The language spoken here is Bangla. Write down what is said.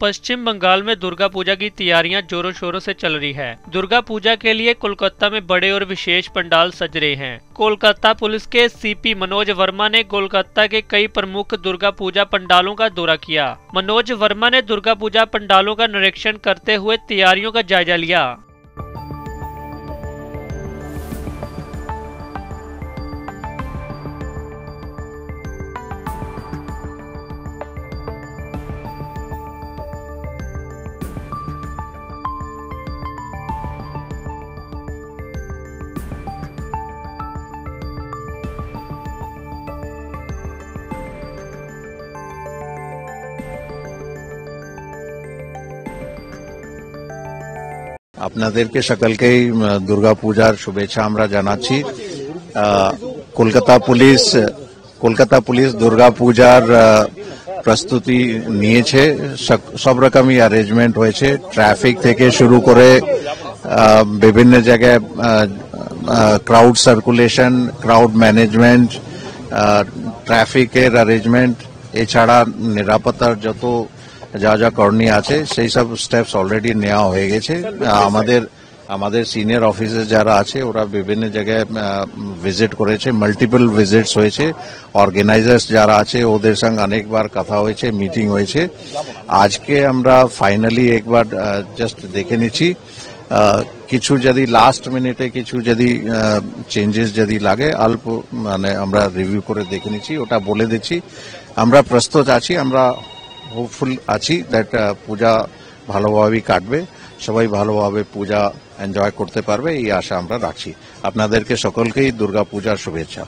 पश्चिम बंगाल में दुर्गा पूजा की तैयारियां जोरों शोरों से चल रही है। दुर्गा पूजा के लिए कोलकाता में बड़े और विशेष पंडाल सज रहे हैं। कोलकाता पुलिस के सीपी मनोज वर्मा ने कोलकाता के कई प्रमुख दुर्गा पूजा पंडालों का दौरा किया। मनोज वर्मा ने दुर्गा पूजा पंडालों का निरीक्षण करते हुए तैयारियों का जायजा लिया। আপনাদেরকে সকলকেই দুর্গা পূজার শুভেচ্ছা আমরা জানাচ্ছি। কলকাতা পুলিশ দুর্গা পূজার প্রস্তুতি নিয়েছে। সব রকমই অ্যারেঞ্জমেন্ট হয়েছে, ট্রাফিক থেকে শুরু করে বিভিন্ন জায়গায় ক্রাউড সার্কুলেশন, ক্রাউড ম্যানেজমেন্ট, ট্রাফিকের অ্যারেঞ্জমেন্ট, এছাড়া নিরাপত্তার যত যা যা করণীয় আছে সেই সব স্টেপস অলরেডি নেওয়া হয়ে গেছে। আমাদের সিনিয়র অফিসার যারা আছে ওরা বিভিন্ন জায়গায় ভিজিট করেছে, মাল্টিপল ভিজিটস হয়েছে। অর্গানাইজার্স যারা আছে ওদের সঙ্গে অনেকবার কথা হয়েছে, মিটিং হয়েছে। আজকে আমরা ফাইনালি একবার জাস্ট দেখে নিচ্ছি, কিছু যদি লাস্ট মিনিটে কিছু যদি চেঞ্জেস যদি লাগে অল্প মানে আমরা রিভিউ করে দেখে নিচ্ছি, ওটা বলে দিচ্ছি। আমরা প্রস্তুত আছি, আমরা হোপফুল আছি দ্যাট পূজা ভালোভাবেই কাটবে, সবাই ভালোভাবে পূজা এনজয় করতে পারবে, এই আশা আমরা রাখছি। আপনাদেরকে সকলকেই দুর্গা পূজার শুভেচ্ছা।